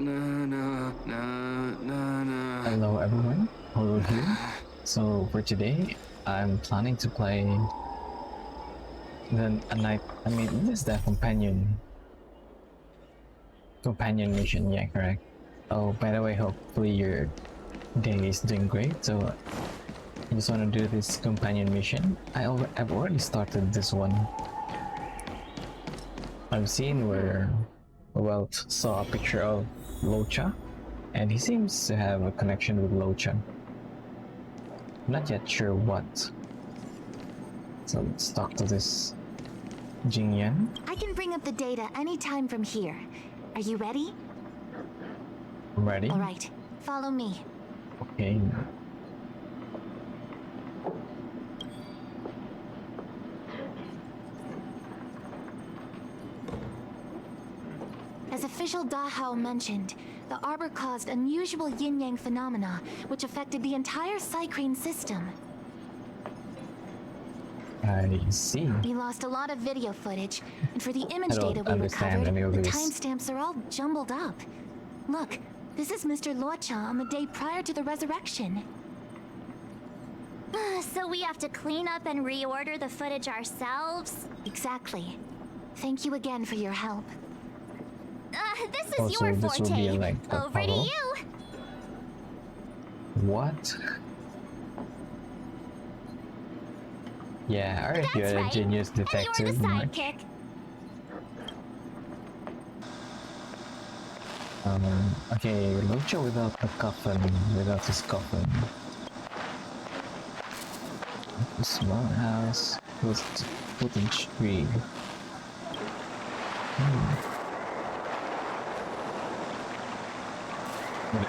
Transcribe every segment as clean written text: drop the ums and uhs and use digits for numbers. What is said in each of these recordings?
Hello everyone, Horu here. So for today, I'm planning to play this is the companion mission, yeah, correct. Oh, by the way, hopefully your day is doing great. So I just want to do this companion mission. I've already started this one. I've seen well, saw a picture of Locha, and he seems to have a connection with Locha. Not yet sure what. So let's talk to this Jingyan. I can bring up the data anytime from here. Are you ready? I'm ready. All right, follow me. Okay. As official Dahao mentioned, the arbor caused unusual yin-yang phenomena, which affected the entire Cycrane system. I see. We lost a lot of video footage, and for the image I don't data we understand recovered, any of the this. timestamps are all jumbled up. Look, this is Mr. Luocha on the day prior to the resurrection. So we have to clean up and reorder the footage ourselves? Exactly. Thank you again for your help. This is Also, your this will be forte. like a Over to puzzle. you. What? Yeah, alright, That's you're a right. genius And detective. you're the Mark. sidekick. Okay, Lucha without a coffin, without his coffin. A small house, footage tree.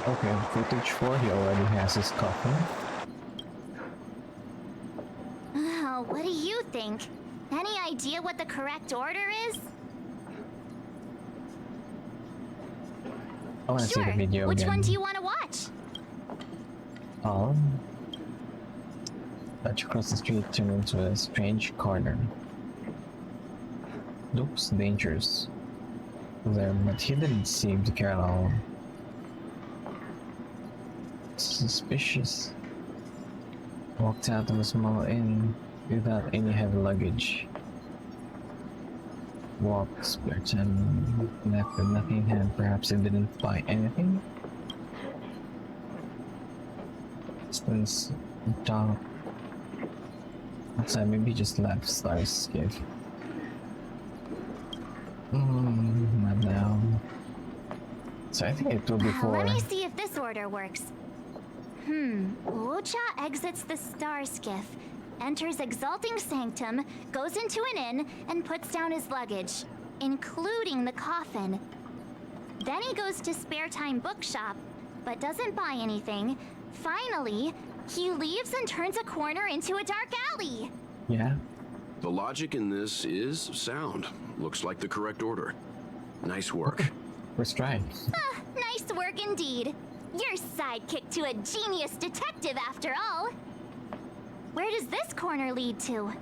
Okay, footage 4, he already has his coffin. Oh, what do you think? Any idea what the correct order is? I wanna see Sure. the video Which again. one do you want to watch? Let's cross the street, turn into a strange corner. Looks dangerous there, but he didn't seem to care at all. Suspicious. Walked out of a small inn without any heavy luggage. Walked, splurged, and left with nothing in hand. Perhaps he didn't buy anything? Distance, dog. Outside, maybe just left Star's gift. Not now. So I think it will be Let me 4. see if this order works. Lucha exits the star skiff, enters Exalting Sanctum, goes into an inn, and puts down his luggage, including the coffin. Then he goes to Spare Time Bookshop, but doesn't buy anything. Finally, he leaves and turns a corner into a dark alley. Yeah. The logic in this is sound. Looks like the correct order. Nice work. First try. Nice work indeed. You're sidekick to a genius detective after all. Where does this corner lead to?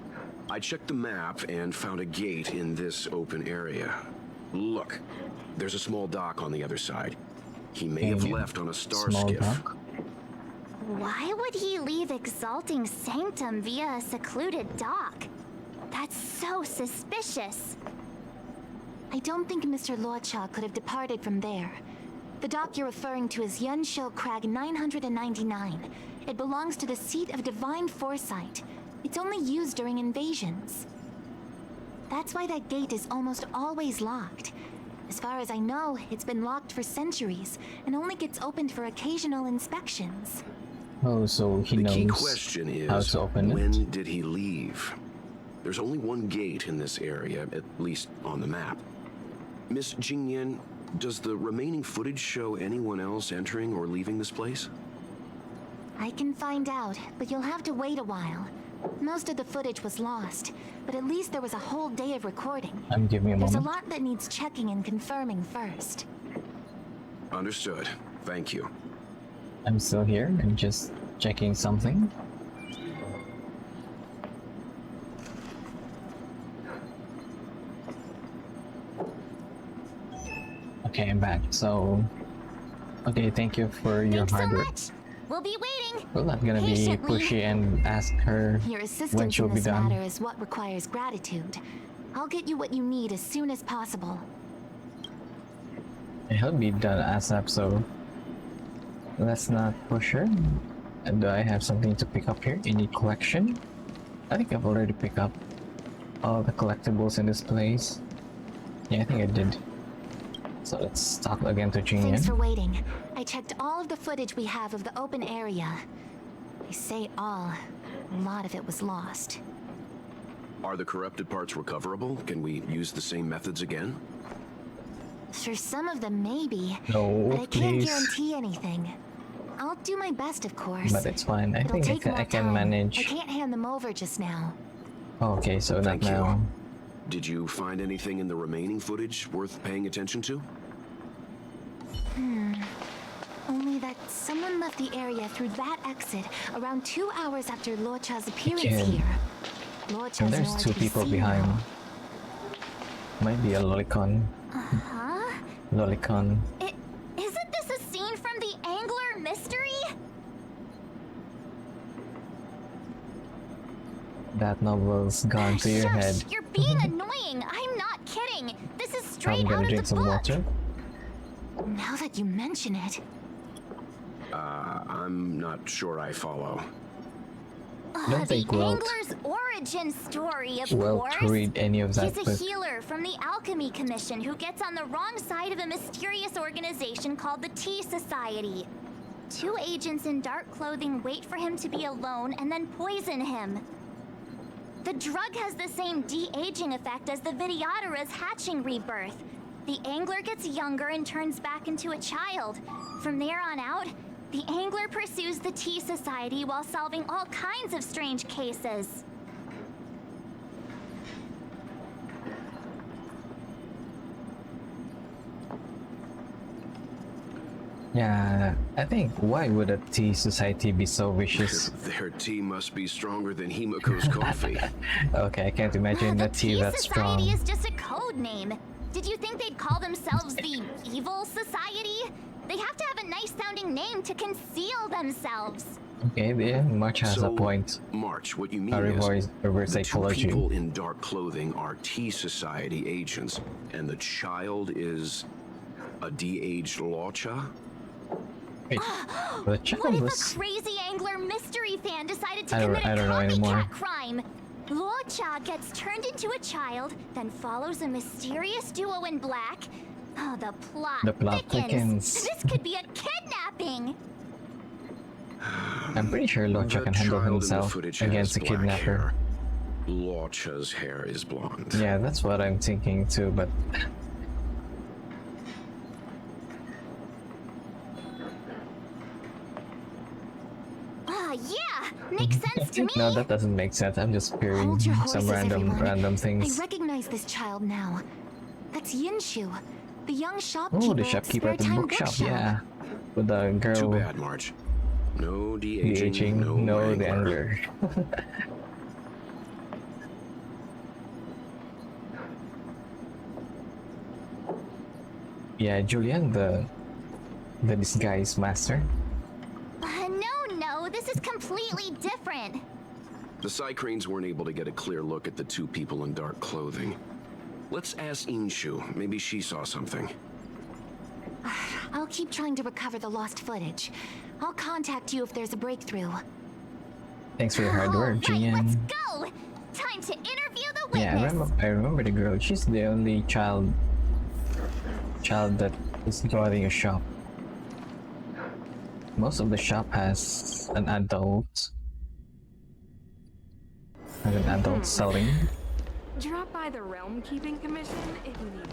I checked the map and found a gate in this open area. Look, there's a small dock on the other side. He may have left on a star Small skiff. dock. Why would he leave Exalting Sanctum via a secluded dock? That's so suspicious. I don't think Mr. Luocha could have departed from there. The dock you're referring to is Yunsho Crag 999. It belongs to the seat of divine foresight. It's only used during invasions. That's why that gate is almost always locked. As far as I know, it's been locked for centuries and only gets opened for occasional inspections. Oh, so he The knows key question how is, to open when it. did he leave? There's only one gate in this area, at least on the map. Miss Jingyan, does the remaining footage show anyone else entering or leaving this place? I can find out, but you'll have to wait a while. Most of the footage was lost, but at least there was a whole day of recording. I'm giving a There's a moment. lot that needs checking and confirming first. Understood. Thank you. I'm still here. I'm just checking something. Okay, I'm back. So Okay, thank you for your Thanks so hard work. much. We'll be waiting. We're not gonna be Patiently. pushy and ask her Your when assistance she'll in be this done. matter is what requires gratitude. I'll get you what you need as soon as possible. He'll be done ASAP, so let's not push her. And do I have something to pick up here? Any collection? I think I've already picked up all the collectibles in this place. Yeah, I think I did. So let's talk again to Thanks for Jingyan. waiting. I checked all of the footage we have of the open area. I say all. A lot of it was lost. Are the corrupted parts recoverable? Can we use the same methods again? For some of them, maybe. No, but I can't please. guarantee anything. I'll do my best, of course. But it's fine. I It'll think take more I can time. I manage. can't hand them over just now. Oh, okay, so not Thank you. now. Did you find anything in the remaining footage worth paying attention to? Only that someone left the area through that exit around 2 hours after Luocha's appearance Again. here. Luocha's And there's nowhere two to be people seen behind. now. Might be a lolicon. Huh? Lolicon. Isn't this a scene from the Angler mystery? That novel's gone to your Shush, head. you're being annoying. I'm not kidding. This is straight I'm out gonna of drink the some book. water. Now that you mention it, I'm not sure I follow. Don't The think Welt Angler's origin story, of Well course. to read any of that He's a book. healer from the Alchemy Commission who gets on the wrong side of a mysterious organization called the Tea Society. Two agents in dark clothing wait for him to be alone and then poison him. The drug has the same de-aging effect as the Vidyadhara's hatching rebirth. The Angler gets younger and turns back into a child. From there on out, the Angler pursues the Tea Society while solving all kinds of strange cases. Yeah, I think why would a tea society be so vicious? Their tea must be stronger than Himiko's coffee. Okay, I can't imagine The a tea Tea that's Society strong. is just a code name. Did you think they'd call themselves the Evil Society? They have to have a nice sounding name to conceal themselves. Okay, yeah, March has a So, point. March, what you mean A is reverse the two psychology. people in dark clothing are Tea Society agents, and the child is a de-aged Luocha? Wait, the What child if was... a crazy angler mystery fan decided to I don't- commit I a don't know anymore. copycat crime? Luocha gets turned into a child, then follows a mysterious duo in black. Oh, the plot, The plot thickens. This could be a kidnapping. I'm pretty sure Locha The can handle child in the himself footage against a has black kidnapper. hair. Luocha's hair is blonde. Yeah, that's what I'm thinking too, but... Yeah, makes sense to me. No, that doesn't make sense. I'm just hearing hold your some horses, random everyone. I things. recognize this child now. That's Yinshu, the young shopkeeper. Oh, the shopkeeper at the Spare Time bookshop, yeah. With the girl... Too bad, March. No The de-aging, aging, no, the angler. anger. Yeah, Julian, the disguise master. No, this is completely different. The Psycranes weren't able to get a clear look at the two people in dark clothing. Let's ask Inshu. Maybe she saw something. I'll keep trying to recover the lost footage. I'll contact you if there's a breakthrough. Thanks for your hard work, Right, Jian. let's go. Time to interview the witness. Yeah, I remember the girl. She's the only child that is guarding a shop. Most of the shop has an adult. Selling. Drop by the Realm Keeping Commission if you need it.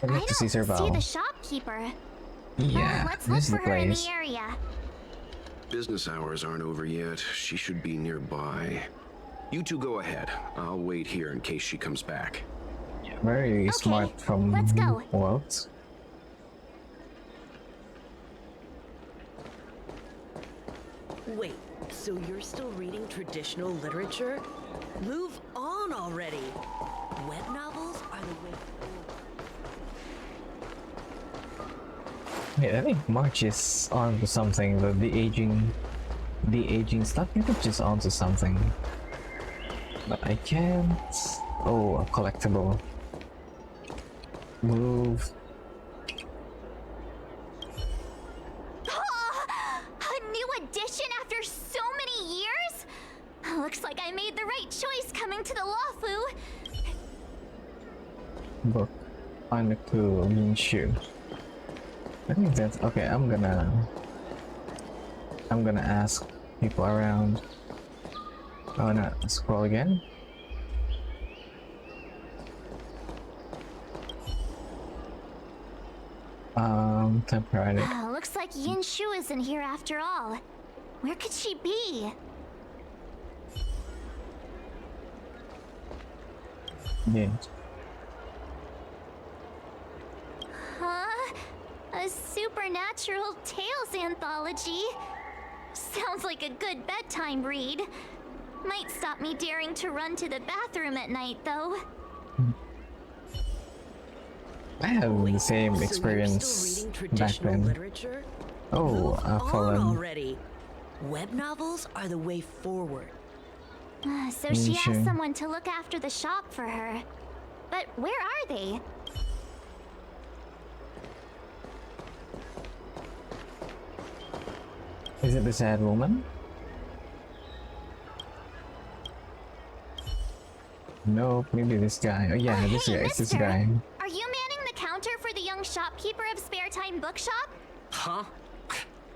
I'd like to see see Serval. the shopkeeper. Yeah, Let's this look is the for her in place. the area. Business hours aren't over yet. She should be nearby. You two go ahead. I'll wait here in case she comes back. Very smart from let's go. Walt. Wait, So you're still reading traditional literature? Move on already. Web novels are the way forward. Wait, I think March is onto something. The aging stuff. I think she's onto something. But I can't. Oh, a collectible. Move. A new edition after so many years? Looks like I made the right choice coming to the Lawfu. Book. On the cool Minshu. I think that's okay. I'm gonna ask people around. Oh no, scroll again. Temporary. Looks like Yin Shu isn't here after all. Where could she be? Yeah. Huh? A supernatural tales anthology? Sounds like a good bedtime read. Might stop me daring to run to the bathroom at night, though. I have the same So you're experience still reading back traditional then. literature? Oh, Move I've on fallen. already. Web novels are the way forward. So she Sure. asked someone to look after the shop for her. But where are they? Is it the sad woman? Nope, maybe this guy. Oh yeah, this Hey, guy. It's this mister. guy. Are you manning the counter for the young shopkeeper of Spare Time Bookshop? Huh?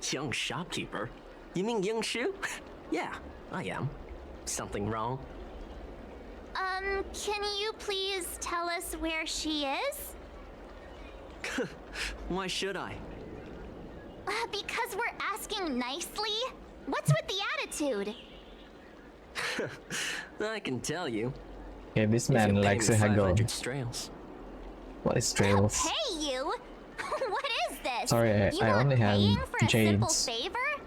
Young shopkeeper? You mean Young Shu? Yeah, I am. Something wrong? Can you please tell us where she is? Why should I? Because we're asking nicely? What's with the attitude? I can tell you. Yeah, this If man you pay likes me to haggle. 500 strails. What is trails? Pay you? What is this? Sorry, you I want only have paying for a simple jades. favor?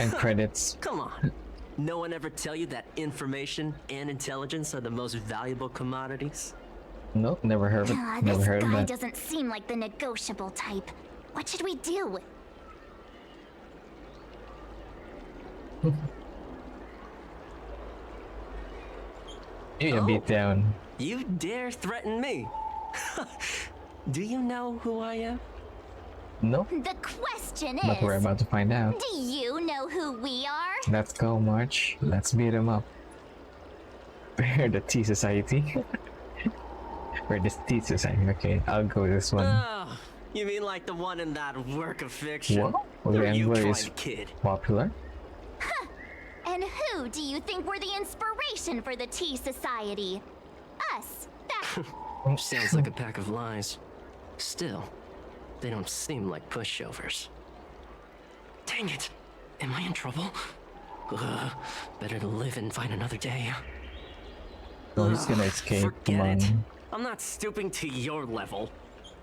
And credits. Come on. No one ever tell you that information and intelligence are the most valuable commodities? Nope, never heard of it. Never This heard of guy that. doesn't seem like the negotiable type. What should we do? You beat down. You dare threaten me? Do you know who I am? Nope, The question but we're is, about to find out. do you know who we are? Let's go, March. Let's beat him up. We're the Tea Society. We're the Tea Society. Okay, I'll go this one. Oh, you mean like the one in that work of fiction? What? Well, Or the are you Envoy trying is to kid? popular. And who do you think were the inspiration for the Tea Society? Us. That Sounds like a pack of lies. Still, they don't seem like pushovers. Dang it! Am I in trouble? Better to live and find another day. Oh, he's gonna escape. Come Forget it. on. I'm not stooping to your level.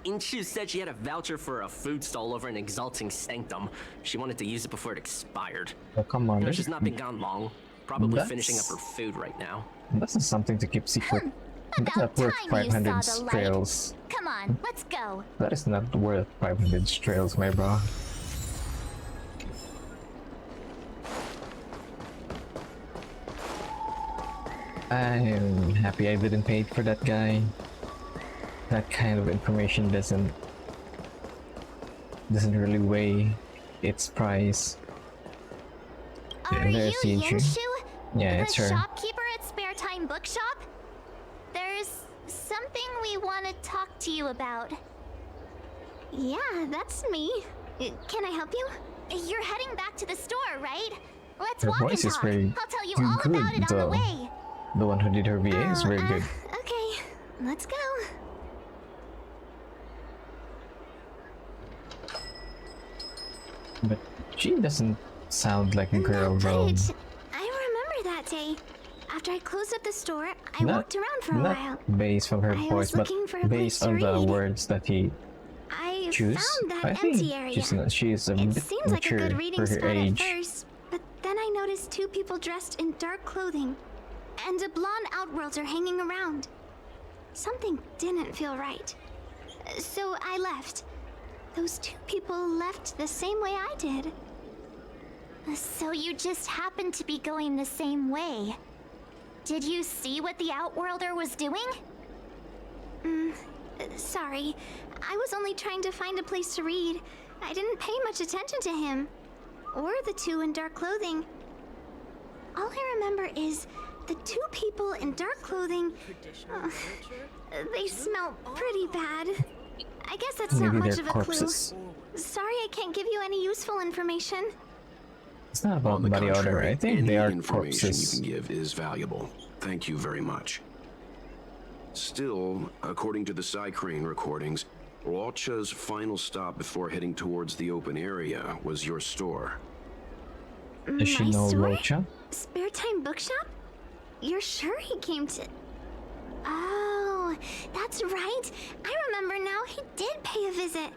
Inchu said she had a voucher for a food stall over in Exalting Sanctum. She wanted to use it before it expired. Oh, come on. You know, she's not been gone long. Probably That's- finishing up her food right now. That's not something to keep secret. That's about not worth time you 500 saw the light. trails. Come on, let's go. That is not worth 500 trails, my bro. I'm happy I didn't pay for that guy. That kind of information doesn't really weigh its price. Are you there's the intro. Yinshu? Yeah, the it's her. shopkeeper at Spare Time Bookshop? There's something we want to talk to you about. Yeah, that's me. Can I help you? You're heading back to the store, right? Let's Her walk and voice is talk. very I'll tell you good, all about it on the though. way. The one who did her VA is very good. Okay, let's go. But she doesn't sound like a girl, bro. Footage. I remember that day. After I closed up the store, I walked around for a while. Not based on her I voice, was but looking for a based place on to the read. words that he I choose. found that I empty think area. she's a It bit seems like a mature good for reading her spot age. at first, but noticed two people dressed in dark clothing and a blonde outworlder hanging around. Something didn't feel right. So I left. Those two people left the same way I did. So you just happened to be going the same way. Did you see what the Outworlder was doing? Sorry. I was only trying to find a place to read. I didn't pay much attention to him. Or the two in dark clothing. All I remember is the two people in dark clothing. They smell pretty bad. I guess that's not Maybe much they're of a corpses. clue. Sorry I can't give you any useful information. It's not about On the body odor. contrary, I think any they are information corpses. you can give is valuable. Thank you very much. Still, according to the Psycrane recordings, Locha's final stop before heading towards the open area was your store. Does she My know store? Locha? Spare time bookshop? You're sure he came to... Oh, that's right. I remember now. He did pay a visit.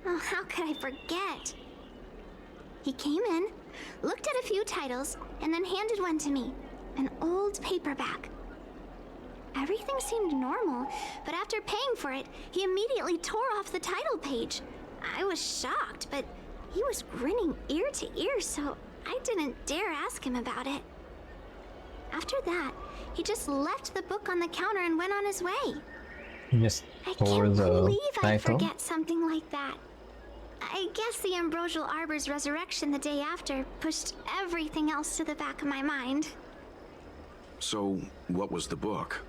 Oh, how could I forget? He came in, looked at a few titles, and then handed one to me. An old paperback. Everything seemed normal, but after paying for it, he immediately tore off the title page. I was shocked, but he was grinning ear to ear, so I didn't dare ask him about it. After that, he just left the book on the counter and went on his way. Just I for can't the believe I'd title? forget something like that. I guess the Ambrosial Arbor's resurrection the day after pushed everything else to the back of my mind. So, what was the book?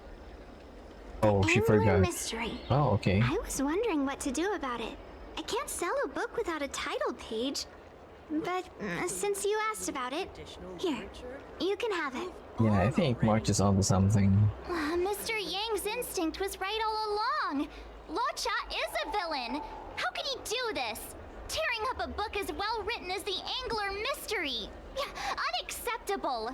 Oh, she Angler forgot. Mystery. Oh, okay. I was wondering what to do about it. I can't sell a book without a title page. But since you asked about it, here, you can have it. Yeah, I think March is onto something. Mr. Yang's instinct was right all along. Locha is a villain. How could he do this? Tearing up a book as well written as the Angler Mystery. Unacceptable.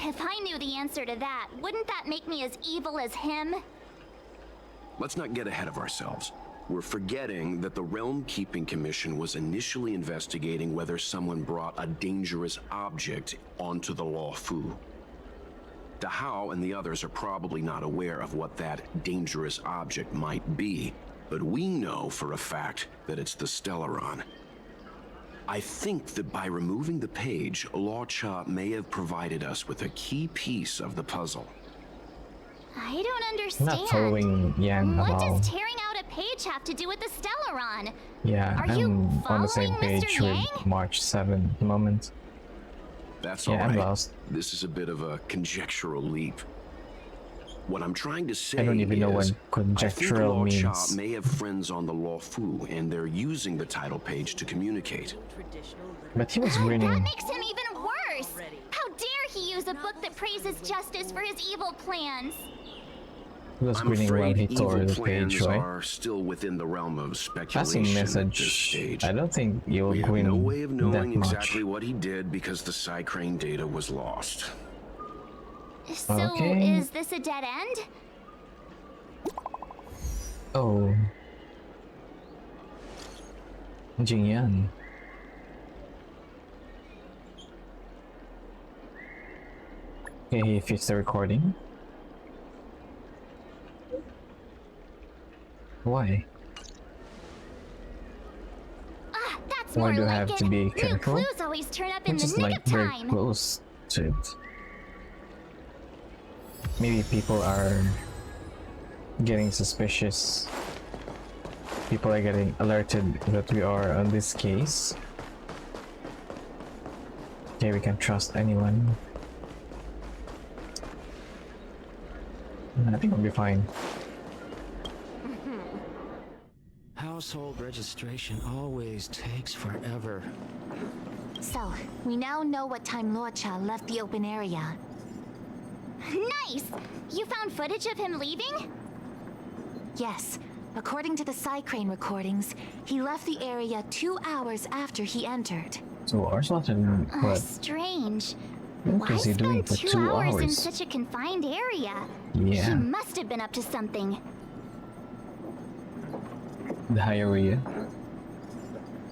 If I knew the answer to that, wouldn't that make me as evil as him? Let's not get ahead of ourselves. We're forgetting that the Realm Keeping Commission was initially investigating whether someone brought a dangerous object onto the Law Fu. Dahao and the others are probably not aware of what that dangerous object might be, but we know for a fact that it's the Stellaron. I think that by removing the page, Locha may have provided us with a key piece of the puzzle. I don't I'm understand. not following Yang at What all. does tearing out a page have to do with the Stellaron? Yeah, Are you I'm on the same following Mr. page with Yang? March 7 at the moment. That's Yeah, all I'm right. lost. This is a bit of a conjectural leap. What I'm trying to say I don't even know is, what conjectural I think Law means. Cha may have friends on the Law Fu, and they're using the title page to communicate. But he was That grinning. makes him even worse. How dare he use a book that praises justice for his evil plans? He was I'm grinning while afraid he evil tore the plans page, right? are still within the realm of speculation Passing at this message. stage. I don't think you'll We have grin no way of that knowing much. exactly what he did because the Psycrane data was lost. So, Okay. is this a dead end? Oh. Jingyan. Okay, he fixed the recording. Why? That's Why more do I like have it. to be New careful? clues always turn up in Which the is nick like of very time. close to it. Maybe people are getting suspicious. People are getting alerted that we are on this case. Okay, we can't trust anyone. I think we'll be fine. Household registration always takes forever. So, we now know what time Locha left the open area. Nice! You found footage of him leaving? Yes, according to the Psycrane recordings, he left the area 2 hours after he entered. So Arslan, what? Strange. What Why is he doing spend for 2 2 hours in hours? such a confined area? Yeah. He must have been up to something. The diarrhea.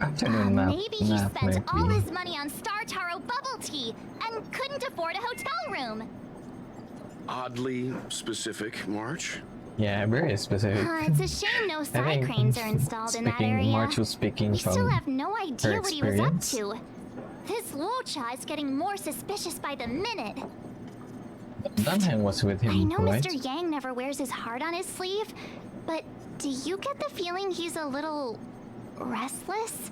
Afternoon nap. Maybe he nap spent might all be. his money on Star Taro bubble tea and couldn't afford a hotel room. Oddly specific, March. Yeah, very specific. It's a shame no I side think cranes are installed in that speaking, area. March was speaking We from still have no idea what he was up experience. to. This Lucha is getting more suspicious by the minute. Dunham was with him, I know right? Mr. Yang never wears his heart on his sleeve, but do you get the feeling he's a little restless?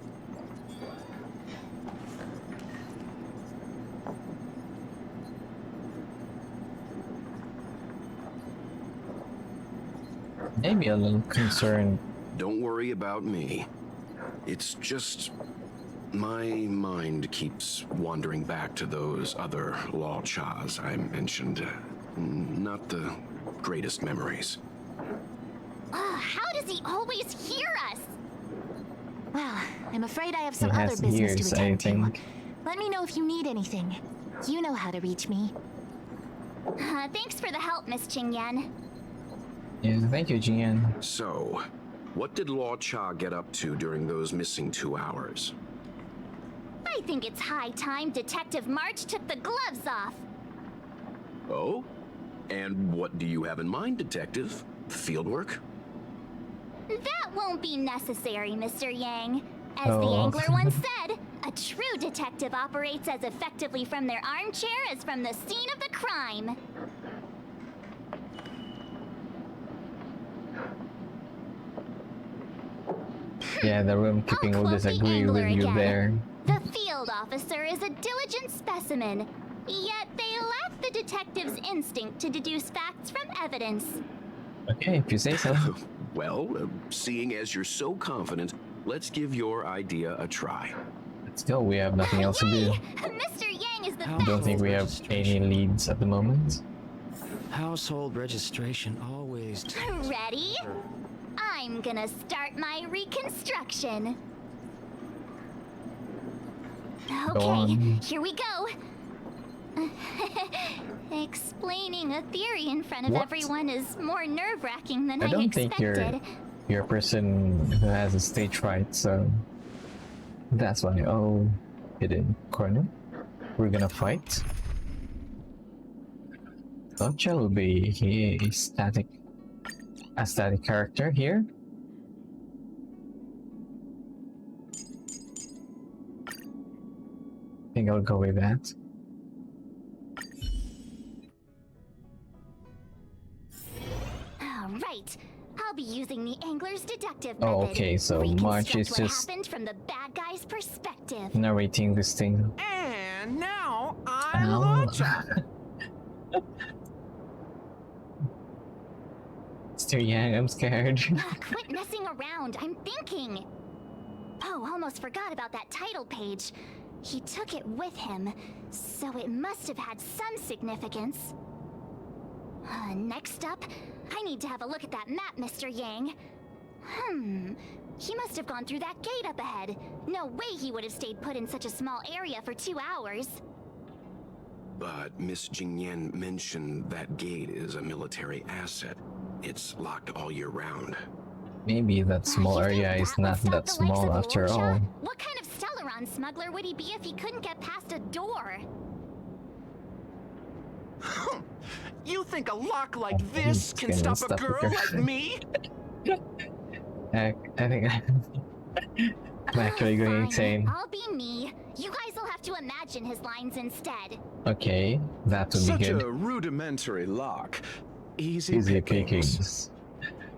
Maybe a little concerned. Don't worry about me. It's just my mind keeps wandering back to those other law chas I mentioned. Not the greatest memories. How does he always hear us? Well, I'm afraid I have some He other has business ears, to I attend to. think. Let me know if you need anything. You know how to reach me. Thanks for the help, Miss Qingyan. Yeah, thank you, Jian. So, what did Law Cha get up to during those missing 2 hours? I think it's high time Detective March took the gloves off. Oh? And what do you have in mind, Detective? Fieldwork? That won't be necessary, Mr. Yang. As the Oh. angler once said, a true detective operates as effectively from their armchair as from the scene of the crime. Yeah, the roomkeeping will quote the disagree angler with you again. there. The field officer is a diligent specimen, yet they lack the detective's instinct to deduce facts from evidence. Okay, if you say so. Well, seeing as you're so confident, let's give your idea a try. Still, we have nothing else to do. Yay! Mr. Yang is the I best. don't think we have any leads at the moment. Household registration always. Ready? I'm gonna start my reconstruction. Okay, on. here we go. Explaining a theory in front of What? everyone is more nerve-wracking than I I don't think expected. you're a person who has a stage fright, so that's why. Oh, hidden corner. We're gonna fight. Gotcha will be a static character here. I think I'll go with that. All right, I'll be using the angler's deductive Oh, method. okay, so March is Reconstruct what just happened from the bad guy's perspective. narrating this thing. And now I'm Ow. Lucha. Mr. Yang, I'm scared. Quit messing around. I'm thinking. Oh, almost forgot about that title page. He took it with him, so it must have had some significance. Next up, I need to have a look at that map, Mr. Yang. He must have gone through that gate up ahead. No way he would have stayed put in such a small area for 2 hours. But Miss Jingyan mentioned that gate is a military asset. It's locked all year round. Maybe that small You think area is that would not stop that the likes small of after Lucha? all. What kind of Stellaron smuggler would he be if he couldn't get past a door? You think a lock like this He's can gonna stop a stop a girl girl. like me? I think I'm actually going Fine, insane. I'll be me. You guys will have to imagine his lines instead. Okay, that would Such be a good. rudimentary lock. Easy, Easy pickings. pickings.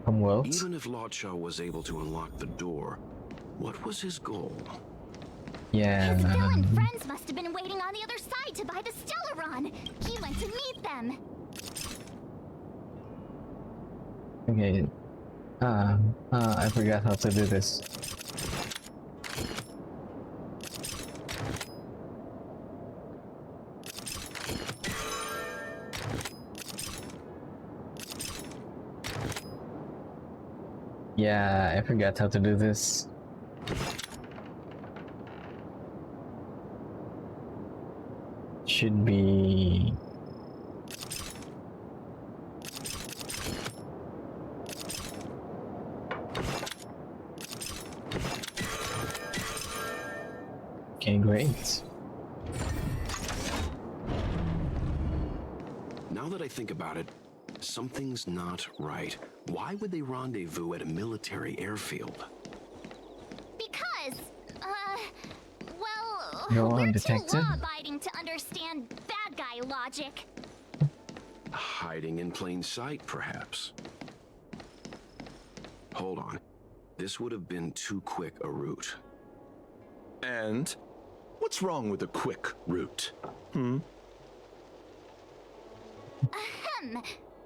From Wilt. Even if Lotcha was able to unlock the door, what was his goal? Yeah. His villain friends must have been waiting on the other side to buy the Stellaron. He went to meet them. Okay. I forgot how to do this. Yeah, I forgot how to do this. Should be... Okay, great. Now that I think about it, something's not right. Why would they rendezvous at a military airfield? Because, well, Go on, we're detective. too law-abiding to understand bad guy logic. Hiding in plain sight, perhaps. Hold on. This would have been too quick a route. And what's wrong with a quick route? Ahem.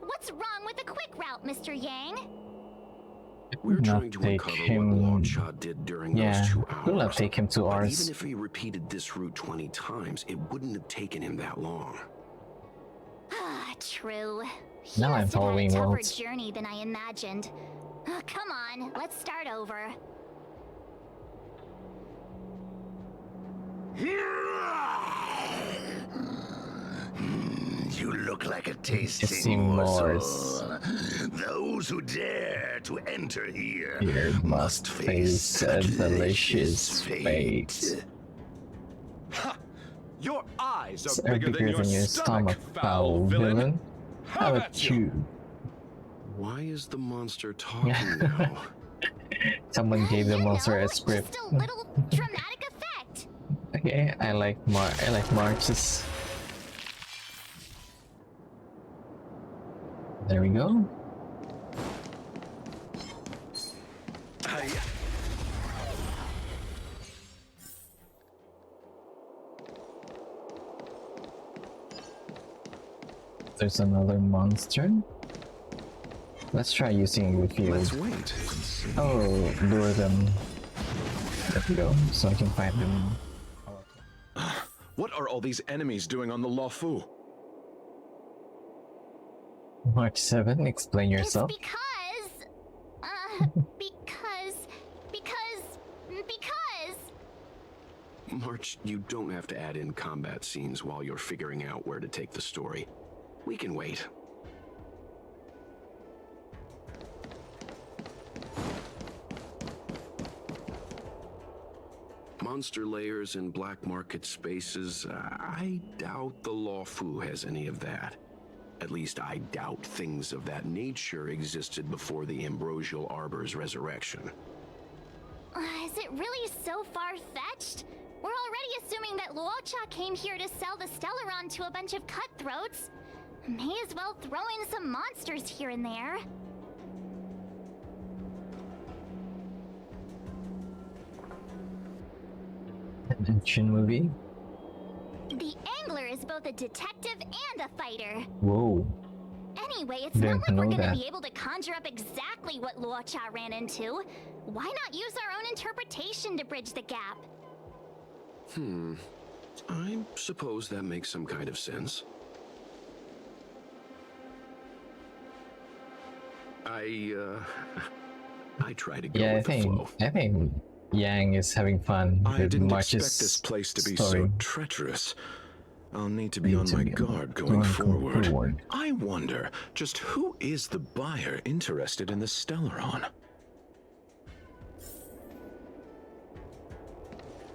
What's wrong with the quick route, Mr. Yang? We're Not trying to take uncover him- what Laocha did during Yeah, those 2 it will not hours. take him 2 But hours. even if he repeated this route 20 times, it wouldn't have taken him that long. Ah, true. He Now I'm must have had a following tougher Walt. journey than I imagined. Come on, let's start over. You look like a Tasty tasting morsel. morsel. Those who dare to enter here Here must face a delicious fate. Ha! Your eyes It's are bigger than your stomach, foul villain. How about you? Why is the monster talking now? Someone gave the You monster know, a script. Just a little dramatic effect. Okay, I like March's. There we go. There's another monster. Let's try using the Let's field. wait. Oh, lure them. There we go, so I can find them. What are all these enemies doing on the Luofu? March 7, explain yourself. It's because... March, you don't have to add in combat scenes while you're figuring out where to take the story. We can wait. Monster layers in black market spaces, I doubt the Luofu has any of that. At least I doubt things of that nature existed before the Ambrosial Arbor's resurrection. Is it really so far-fetched? We're already assuming that Luocha came here to sell the Stellaron to a bunch of cutthroats. May as well throw in some monsters here and there. Action movie? The Angler is both a detective and a fighter. Whoa. Anyway, it's Didn't not like we're know gonna that. be able to conjure up exactly what Luocha ran into. Why not use our own interpretation to bridge the gap? I suppose that makes some kind of sense. I try to go Yeah, with the flow. I think Yang is having fun I with didn't March's expect this place to be story. so treacherous. I'll need to be Need on to my be guard going forward. I wonder, just who is the buyer interested in the Stellaron?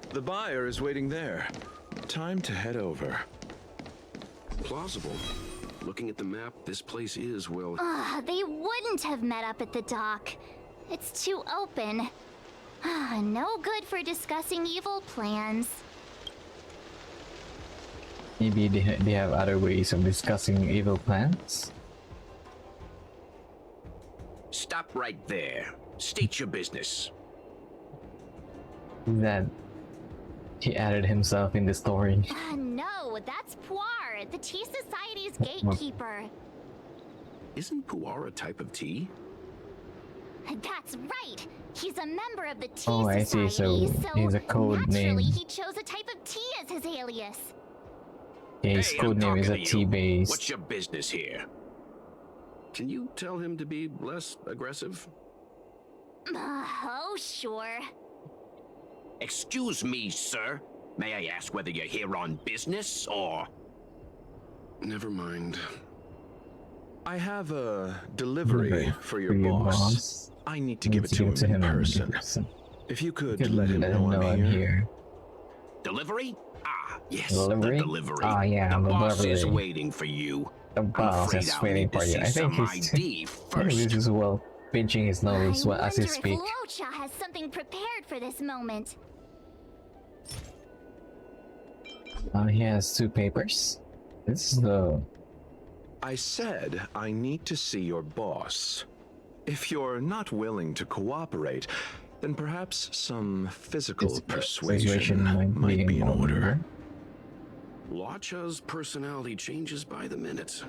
The buyer is waiting there. Time to head over. Plausible. Looking at the map, this place is, well... They wouldn't have met up at the dock. It's too open. No good for discussing evil plans. Maybe they have other ways of discussing evil plans? Stop right there. State your business. That he added himself in the story. No, that's Puar, the Tea Society's gatekeeper. Isn't puar a type of tea? That's right. He's a member of the Tea Oh, I see, Society, so he's a code naturally name. he chose a type of tea as his alias. Yeah, his Hey, code I'm name is a talking to you. T-based. What's your business here? Can you tell him to be less aggressive? Oh, sure. Excuse me, sir. May I ask whether you're here on business, or... Never mind. I have a delivery for your boss. I need to Need give it to him in person. If you could let him know I'm here. Delivery? Ah, yes, Delivery? the delivery. Ah, yeah, the the boss is delivery. waiting for you. The boss afraid is I'll waiting need to for you. see I think some he's. ID I think first. this is well pinching his nose I as he wonder speaks. if Luocha has something prepared for this moment. He has 2 papers. This is the. I said I need to see your boss. If you're not willing to cooperate, then perhaps some physical persuasion might be in order. Luocha's personality changes by the minute.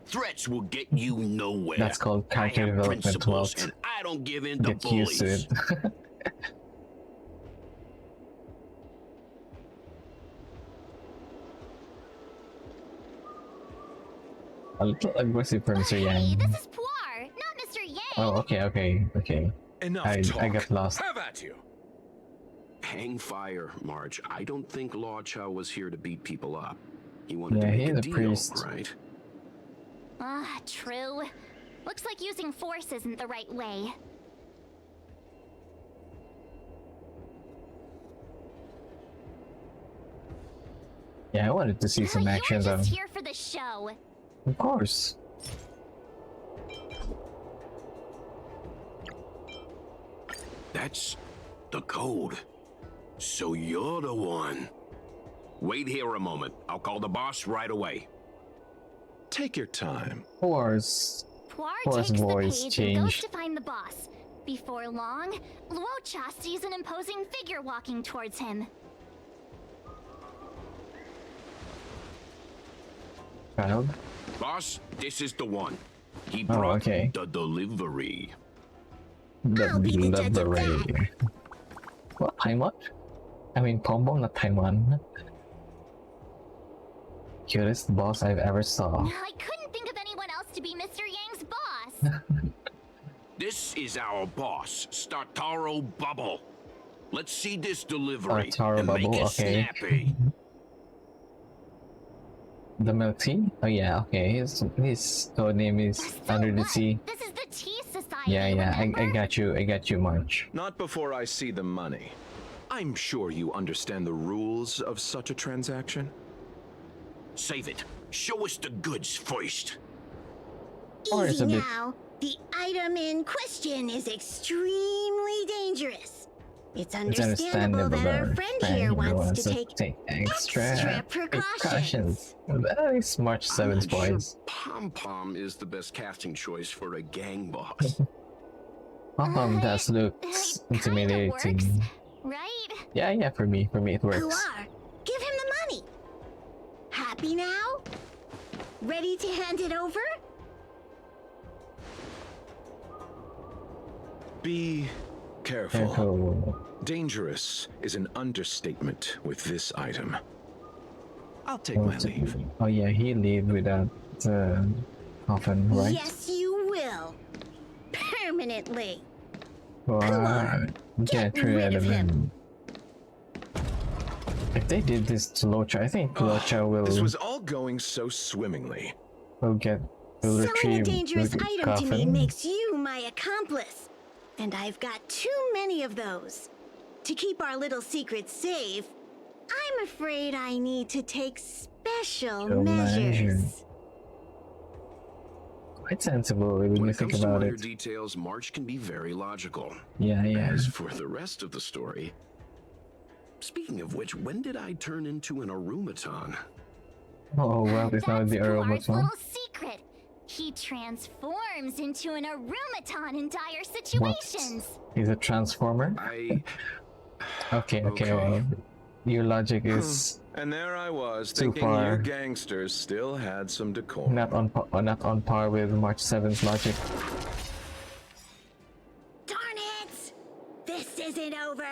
Threats will get you nowhere. That's called character I have development. principles, Well, and I don't give in to get used to bullies. it. A little aggressive from Mr. Hey, Yang. this is Puar, not Mr. Yang. Oh, okay. Enough I talk. got lost. Have at you. Hang fire, Marge. I don't think Luocha was here to beat people up. He wanted Yeah, to make he's a a deal, priest. right? Ah, true. Looks like using force isn't the right way. Yeah, I wanted to see some action You're though. just here for the show. Of course. That's the code. So you're the one. Wait here a moment. I'll call the boss right away. Take your time. Puar's Takes the voice page and goes changed. to find the boss. Before long, Luocha sees an imposing figure walking towards him. Child. Boss, this is the one. He Oh, brought okay. the delivery. The delivery. What? Taiwan? I mean, Pombo, not Taiwan. Cutest boss I've ever saw. I couldn't think of anyone else to be Mr. Yang's boss. This is our boss, Startaro Bubble. Let's see this delivery Startaro and make Bubble, it okay. snappy. The milk tea? Oh yeah, okay. His code name is So Under the what? Sea. This is the Tea Society. Yeah, I remember? got you, March. Not before I see the money. I'm sure you understand the rules of such a transaction. Save it. Show us the goods first. Or it's Easy a bit- now. The item in question is extremely dangerous. It's understandable that our friend here wants to take extra precautions. That is smart 7's boys. Pom Pom is the best casting choice for a gang boss. That looks intimidating. Right? Yeah, for me it works. Puar, give him the money. Happy now? Ready to hand it over? Be careful. Careful. Dangerous is an understatement with this item. I'll take my leave. Oh yeah, he leave without coffin, right? Yes, you will. Permanently. Wow. Get rid of him. If they did this to Luocha, I think Luocha will. This was all going so swimmingly. Will Selling a retrieve dangerous the item to me coffin. makes you my accomplice. And I've got too many of those. To keep our little secret safe, I'm afraid I need to take special measures. Quite sensible when you When it think comes to about minor it. details, March can be very logical. Yeah. As for the rest of the story, speaking of which, when did I turn into an automaton? Oh well, it's not the Puar's automaton. little secret. He transforms into an automaton in dire situations. He's a transformer. Okay. Well, your logic is And there I was, Too thinking far. you gangsters still had some decorum. not on par with March 7's logic. Darn it! This isn't over!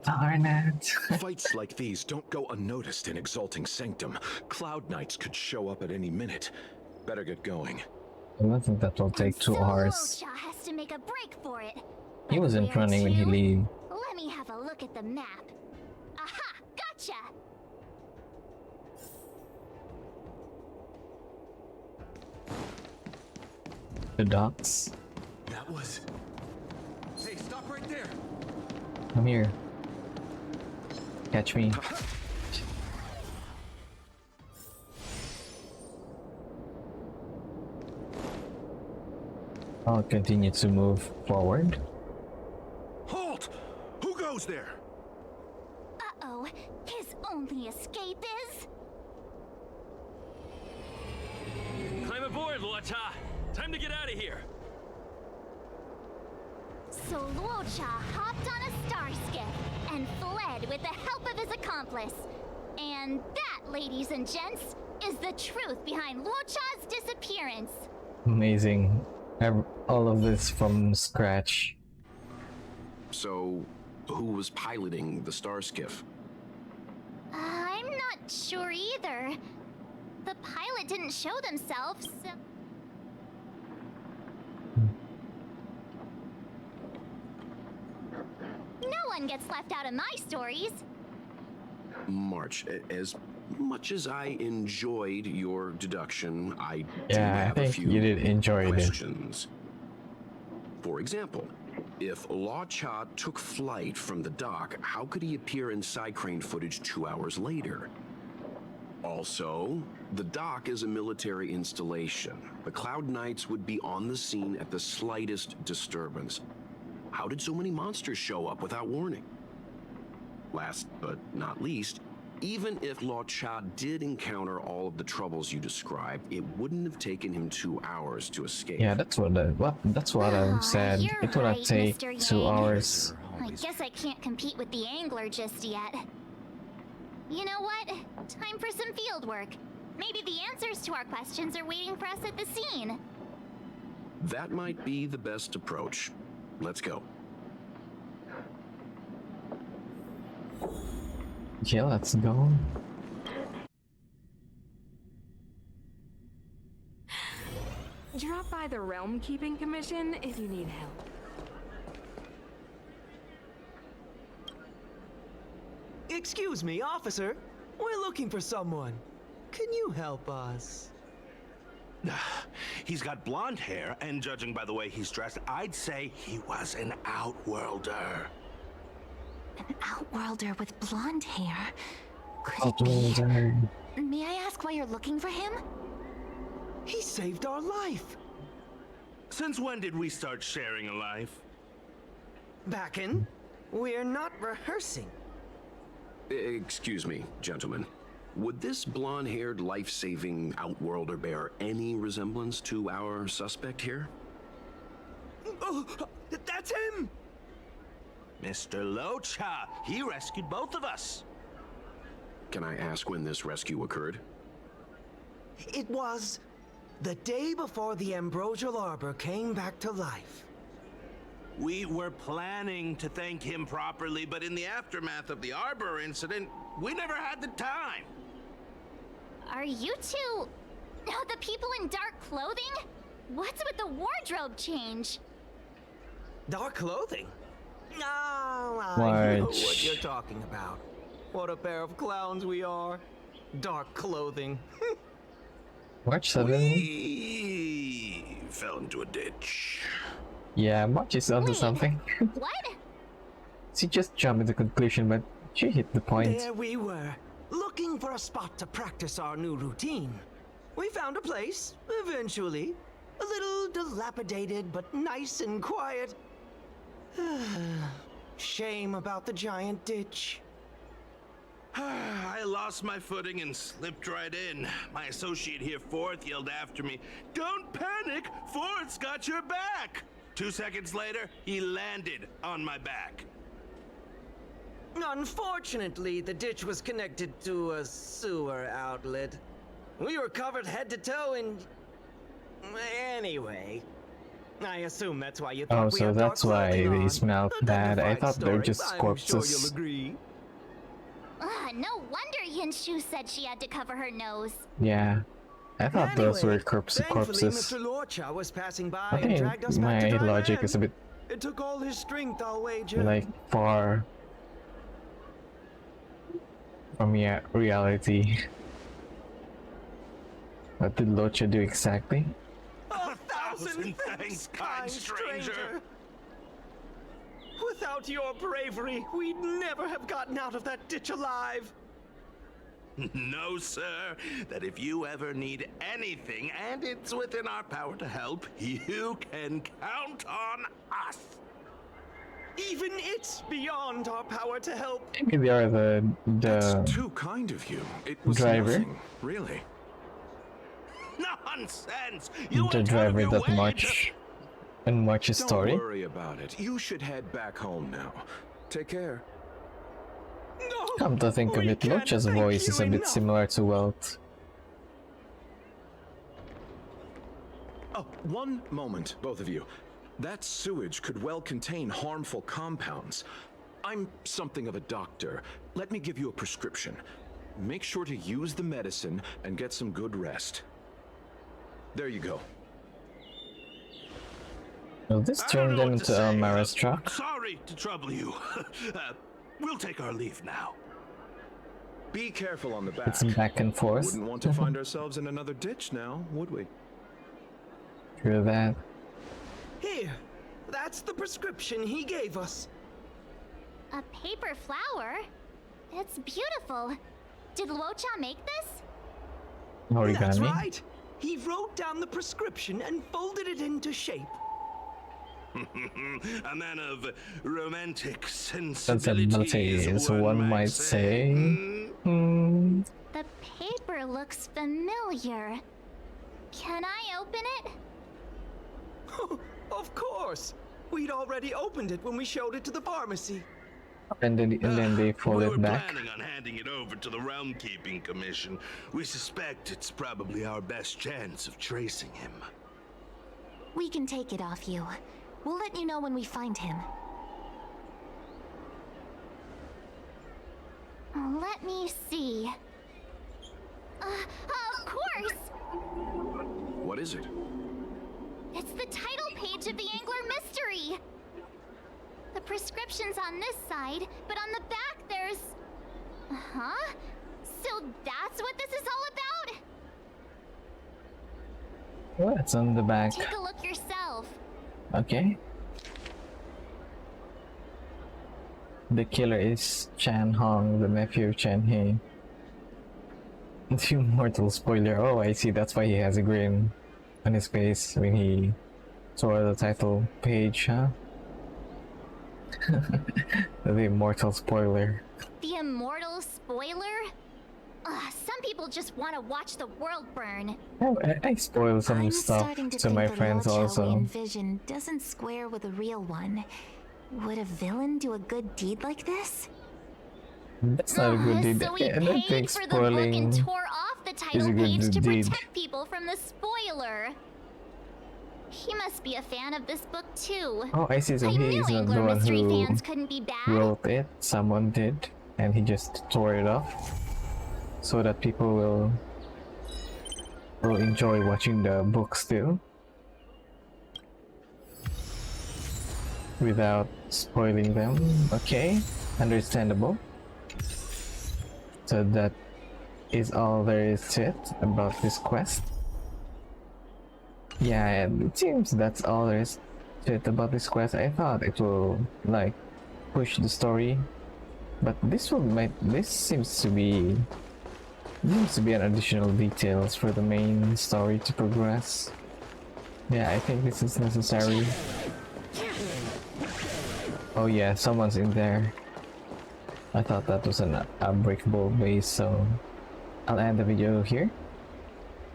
Darn it! Fights like these don't go unnoticed in Exalting Sanctum. Cloud Knights could show up at any minute. Better get going. I don't think that will take 2 hours. Luocha has to make a break for it. He But wasn't where running when he to? leave. Let me have a look at the map. Aha! Gotcha! The docks. That was. Hey, stop right there! Come here. catch me. I'll continue to move forward. Halt! Who goes there? Uh-oh, his only escape is... Climb aboard, Luocha! Time to get out of here! So Luocha hopped on a star skiff and fled with the help of his accomplice. And that, ladies and gents, is the truth behind Luocha's disappearance. Amazing. All of this from scratch. So, who was piloting the star skiff? I'm not sure either. The pilot didn't show themselves, so... No one gets left out of my stories. March, as much as I enjoyed your deduction, I do Yeah, I have a think few you did enjoy it. questions. For example, if Luocha took flight from the dock, how could he appear in side crane footage 2 hours later? Also, the dock is a military installation. The Cloud Knights would be on the scene at the slightest disturbance. How did so many monsters show up without warning? Last but not least, even if Luocha did encounter all of the troubles you described, it wouldn't have taken him 2 hours to escape. Yeah, that's what I said. You're It would have right, taken Mr. 2 Yang. hours. I guess I can't compete with the angler just yet. You know what? Time for some field work. Maybe the answers to our questions are waiting for us at the scene. That might be the best approach. Let's go. Yeah, let's go. Drop by the Realm Keeping Commission if you need help. Excuse me, officer. We're looking for someone. Can you help us? He's got blonde hair, and judging by the way he's dressed, I'd say he was an outworlder. An outworlder with blonde hair? Outworlder. May I ask why you're looking for him? He saved our life. Since when did we start sharing a life? Back in? We're not rehearsing. Excuse me, gentlemen. Would this blonde-haired, life-saving outworlder bear any resemblance to our suspect here? Oh, that's him! Mr. Luocha, he rescued both of us. Can I ask when this rescue occurred? It was the day before the ambrosial arbor came back to life. We were planning to thank him properly, but in the aftermath of the arbor incident, we never had the time. Are you two... the people in dark clothing? What's with the wardrobe change? Dark clothing? Oh, I know what March. you're talking about. What a pair of clowns we are. Dark clothing. March 7. We fell into a ditch. Yeah, March is onto Wait, something. What? She just jumped into conclusion, but she hit the point. There we were, looking for a spot to practice our new routine. We found a place, eventually. A little dilapidated, but nice and quiet. Shame about the giant ditch. I lost my footing and slipped right in. My associate here, Fourth, yelled after me, "Don't panic! Fourth's got your back!" 2 seconds later, he landed on my back. Unfortunately, the ditch was connected to a sewer outlet. We were covered head to toe in... Anyway, I assume that's why you thought Oh, we so had that's dark why clothing they on. smelled A bad. I dignified thought they were story, just I'm sure corpses. you'll agree. No wonder Yinshu said she had to cover her nose. Yeah, I thought those were Thankfully, corpses. Mr. Luocha was passing by I and dragged think us back to my dry logic land. is a bit It took all his strength, I'll wager. like far from reality. What did Locha do exactly? 1,000 thanks, kind stranger. Without your bravery, we'd never have gotten out of that ditch alive. No, sir. That if you ever need anything, and it's within our power to help, you can count on us. Even it's beyond our power to help. Maybe they are the That's too kind of you. It was driver. nothing, really. Nonsense! The driver that much in March's story. Don't worry about it. You should head back home now. Take care. No, Come to think of it, Locha's voice is a bit similar to Welt. Oh, one moment, both of you. That sewage could well contain harmful compounds. I'm something of a doctor. Let me give you a prescription. Make sure to use the medicine and get some good rest. There you go. Will this turn them into Elmara's truck? Sorry to trouble you. We'll take our leave now. Be careful on the back. It's back and forth. Wouldn't want to find ourselves in another ditch now, would we? True that. Here, that's the prescription he gave us. A paper flower? It's beautiful. Did Luocha make this? Origami. That's right. He wrote down the prescription and folded it into shape. A man of romantic sensibilities, so one might say. The paper looks familiar. Can I open it? Of course. We'd already opened it when we showed it to the pharmacy. And then they fold We it were back. planning on handing it over to the Realm Keeping Commission. We suspect it's probably our best chance of tracing him. We can take it off you. We'll let you know when we find him. Let me see. Of course! What is it? It's the title page of the Angler Mystery! The prescription's on this side, but on the back there's... Huh? So that's what this is all about? What's on the back? Take a look yourself. Okay. The killer is Chan Hong, the nephew of Chen He. The immortal spoiler. Oh, I see. That's why he has a grin on his face when he saw the title page, huh? The immortal spoiler. The immortal spoiler? Some people just want to watch the world burn. Oh, I spoil some I'm stuff starting to to my think friends the Luocha we also. envision doesn't square with a real one. Would a villain do a good deed like this? That's not a good deed. So he I don't paid think for the book and spoiling tore off the is title a page good to deed. protect people from the spoiler. He must be a fan of this book too. Oh, I see. So I he knew is not the Angler one Mystery who fans couldn't be bad. wrote it. Someone did, and he just tore it off so that people will enjoy watching the book still without spoiling them. Okay, understandable. So that is all there is to it about this quest. Yeah, and it seems that's all there is to it about this quest. I thought it will like push the story, but this seems to be an additional details for the main story to progress. Yeah, I think this is necessary. Oh yeah, someone's in there. I thought that was an unbreakable base, so I'll end the video here.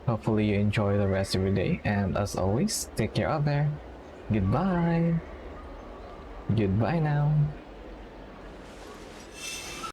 Hopefully you enjoy the rest of your day, and as always, take care out there. Goodbye. Goodbye now.